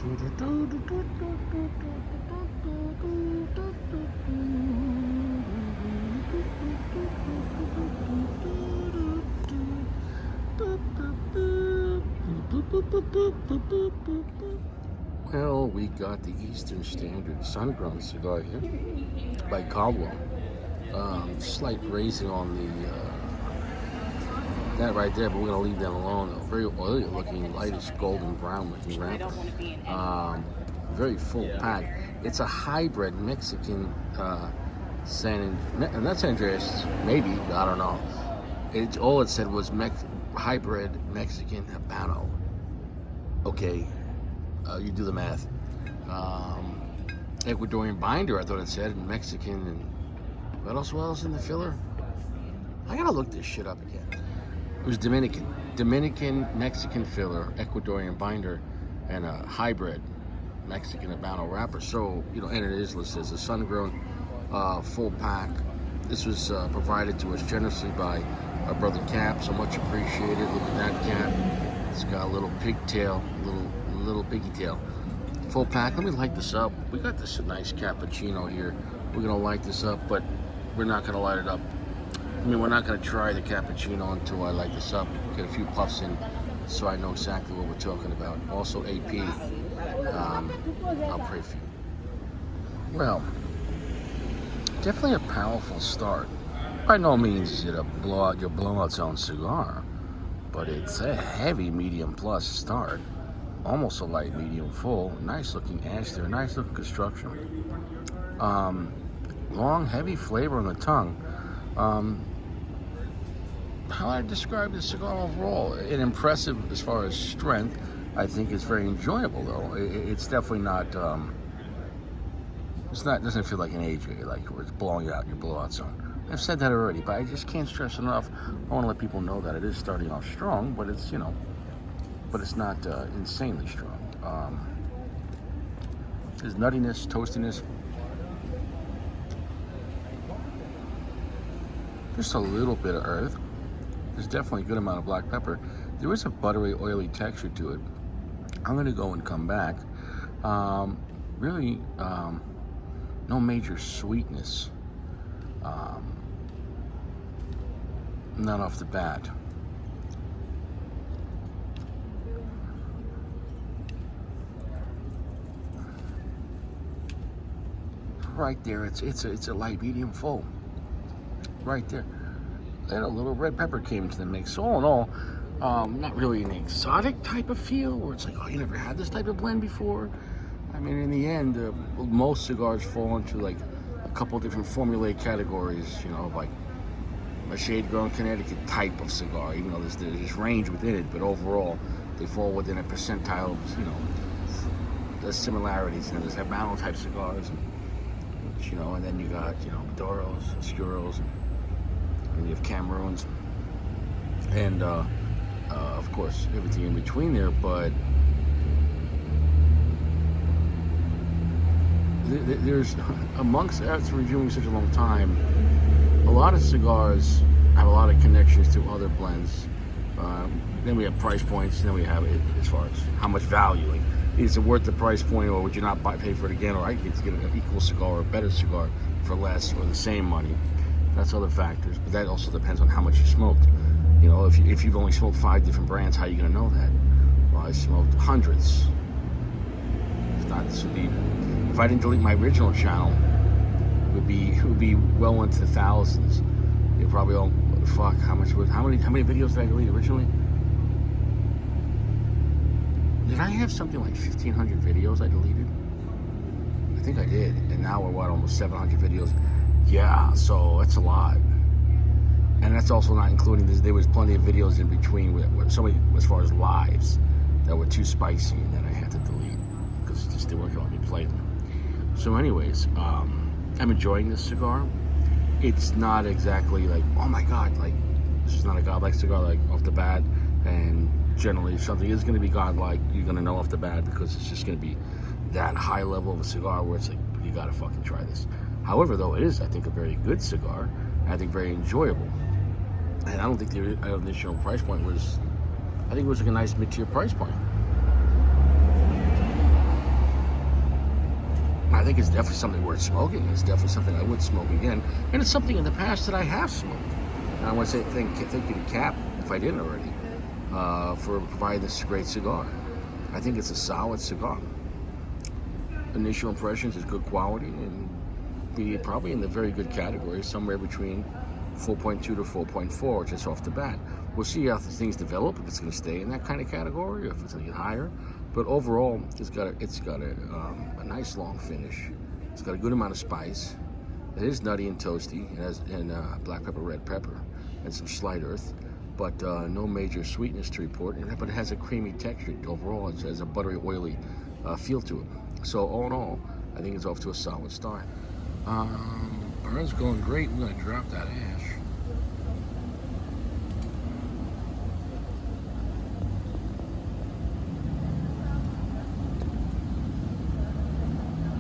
Well, we got the Eastern Standard Sungrown cigar here by Caldwell. Slight raising on that right there, but we're gonna leave that alone. Though. Very oily looking, lightish golden brown looking wrapper. Very full pack. It's a hybrid Mexican not San Andreas, maybe, I don't know. All it said was hybrid Mexican Habano. Okay, you do the math. Ecuadorian binder, I thought it said, and Mexican, and what else in the filler? I gotta look this shit up again. It was Dominican Mexican filler, Ecuadorian binder, and a hybrid Mexican Habano wrapper. So, and it is listed as a Sungrown full pack. This was provided to us generously by our brother Cap, so much appreciated. Look at that Cap. It's got a little pigtail, little piggy tail. Full pack. Let me light this up. We got this nice cappuccino here. We're gonna light this up, but we're not gonna light it up. We're not gonna try the cappuccino until I light this up. Get a few puffs in, so I know exactly what we're talking about. Also, AP. I'll pray for you. Well, definitely a powerful start. By no means is it a blowout zone cigar, but it's a heavy medium plus start. Almost a light medium full. Nice looking ash there. Nice looking construction. Long, heavy flavor on the tongue. How I describe the cigar overall? An impressive as far as strength. I think it's very enjoyable though. It's definitely not. It doesn't feel like an AJ, like where it's blowing you out in your blowout zone. I've said that already, but I just can't stress enough. I want to let people know that it is starting off strong, but it's but it's not insanely strong. There's nuttiness, toastiness. Just a little bit of earth. There's definitely a good amount of black pepper. There is a buttery, oily texture to it. I'm gonna go and come back. Really, no major sweetness. Not off the bat. Right there, it's a light medium full. Right there. And a little red pepper came into the mix. So all in all, not really an exotic type of feel where it's like, oh, you never had this type of blend before. I mean, in the end, most cigars fall into like a couple different formulaic categories, like a shade-grown Connecticut type of cigar, even though there's this range within it, but overall, they fall within a percentile of, the similarities. There's Habano type cigars, and then you got, Maduros, Oscuros, and you have Cameroons, and of course, everything in between there, but there's, after reviewing such a long time, a lot of cigars have a lot of connections to other blends. Then we have price points, and then we have it as far as how much value. Like, is it worth the price point, or would you not pay for it again, or I get to get an equal cigar or a better cigar for less or the same money. That's other factors, but that also depends on how much you smoked. If you've only smoked 5 different brands, how are you going to know that? Well, I smoked hundreds. If I didn't delete my original channel, it would be well into the thousands. You probably all how many videos did I delete originally? Did I have something like 1,500 videos I deleted? I think I did, and now we're almost 700 videos. Yeah, so that's a lot. And that's also not including this. There was plenty of videos in between with somebody, as far as lives, that were too spicy and then I had to delete because it just didn't work out. Me play them. So anyways, I'm enjoying this cigar. It's not exactly like, oh my God, like this is not a godlike cigar like off the bat. And generally if something is going to be godlike, you're going to know off the bat because it's just going to be that high level of a cigar where it's like, you got to fucking try this. However, though, it is, I think, a very good cigar. I think very enjoyable. And I don't think the initial price point was, I think it was like a nice mid-tier price point. I think it's definitely something worth smoking. It's definitely something I would smoke again, and it's something in the past that I have smoked. And I want to say thank you to Cap, if I didn't already, for providing this great cigar. I think it's a solid cigar. Initial impressions is good quality and be probably in the very good category, somewhere between 4.2 to 4.4 just off the bat. We'll see how things develop, if it's going to stay in that kind of category or if it's going to get higher. But overall, it's got a nice long finish. It's got a good amount of spice. It is nutty and toasty. It has black pepper, red pepper, and some slight earth, but no major sweetness to report. But it has a creamy texture overall. It has a buttery, oily feel to it. So all in all, I think it's off to a solid start. Burn's going great. We're going to drop that ash.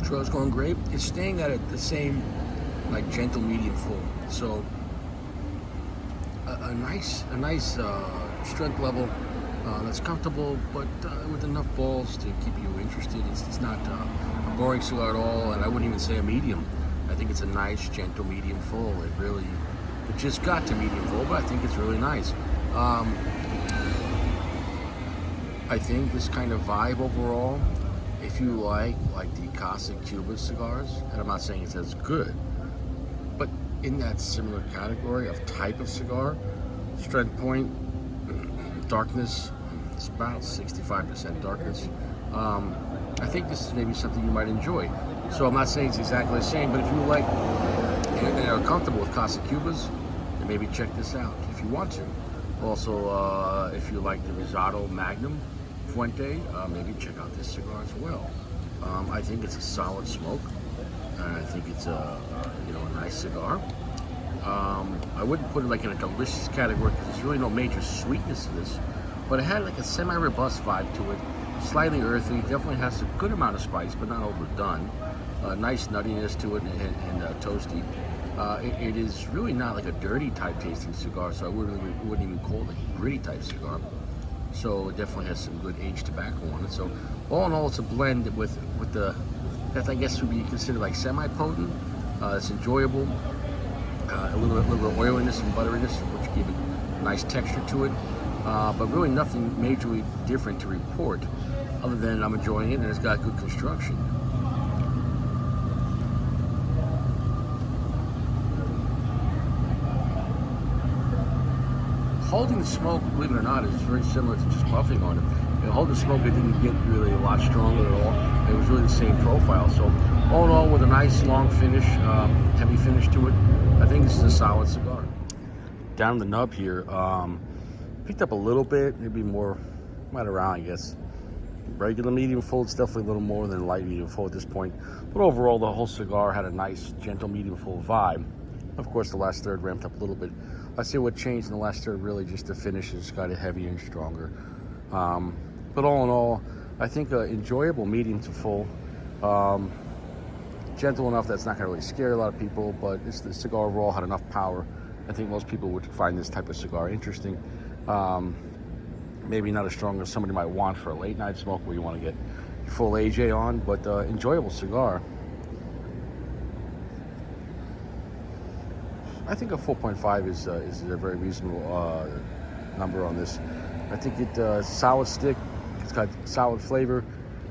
Trail's going great. It's staying at the same, like, gentle medium full. So a nice strength level that's comfortable, but with enough balls to keep you interested. It's not a boring cigar at all, and I wouldn't even say a medium. I think it's a nice, gentle medium full. It just got to medium full, but I think it's really nice. I think this kind of vibe overall, if you like the Casa Cuba cigars, and I'm not saying it's as good, but in that similar category of type of cigar, strength point, darkness, it's about 65% darkness. I think this is maybe something you might enjoy. So I'm not saying it's exactly the same, but if you like and are comfortable with Casa Cubas, then maybe check this out if you want to. Also, if you like the Rosado Magnum Fuente, maybe check out this cigar as well. I think it's a solid smoke, and I think it's a nice cigar. I wouldn't put it like in a delicious category because there's really no major sweetness to this, but it had like a semi-robust vibe to it, slightly earthy, definitely has a good amount of spice, but not overdone. Nice nuttiness to it and toasty. It is really not like a dirty type tasting cigar, so I wouldn't even call it a gritty type cigar. So it definitely has some good aged tobacco on it. So all in all, it's a blend with that I guess would be considered like semi-potent. It's enjoyable. A little bit of oiliness and butteriness, which give it a nice texture to it. But really nothing majorly different to report, other than I'm enjoying it and it's got good construction. Holding the smoke, believe it or not, is very similar to just puffing on it. Holding the smoke, it didn't get really a lot stronger at all. It was really the same profile. So all in all, with a nice long finish, heavy finish to it, I think this is a solid cigar. Down the nub here, picked up a little bit, maybe more, right around, I guess. Regular medium full, it's definitely a little more than light medium full at this point. But overall, the whole cigar had a nice, gentle medium full vibe. Of course, the last third ramped up a little bit. I see what changed in the last third, really just the finish has got it heavier and stronger. But all in all, I think enjoyable medium to full. Gentle enough that's not going to really scare a lot of people, but the cigar overall had enough power. I think most people would find this type of cigar interesting. Maybe not as strong as somebody might want for a late night smoke where you want to get your full AJ on, but enjoyable cigar. I think a 4.5 is a very reasonable number on this. I think it's solid stick. It's got solid flavor.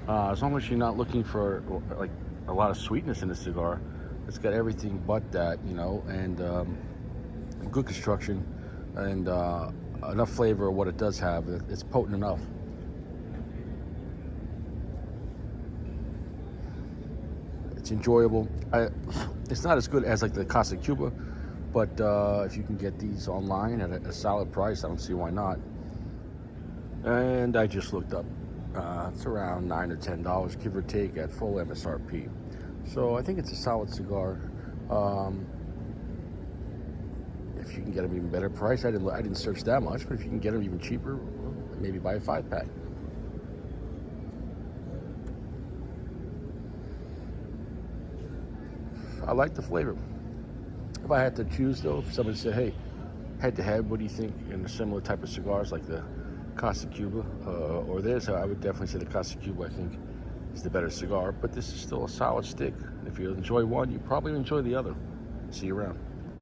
As long as you're not looking for like a lot of sweetness in the cigar, it's got everything but that, and good construction and enough flavor of what it does have. It's potent enough. It's enjoyable. It's not as good as like the Casa Cuba, but if you can get these online at a solid price, I don't see why not. And I just looked up. It's around $9 or $10, give or take, at full MSRP. So I think it's a solid cigar. If you can get them even better price, I didn't search that much, but if you can get them even cheaper, maybe buy a 5-pack. I like the flavor. If I had to choose, though, if somebody said, hey, head to head, what do you think in a similar type of cigars like the Casa Cuba or this, I would definitely say the Casa Cuba, I think, is the better cigar, but this is still a solid stick. If you enjoy one, you probably enjoy the other. See you around.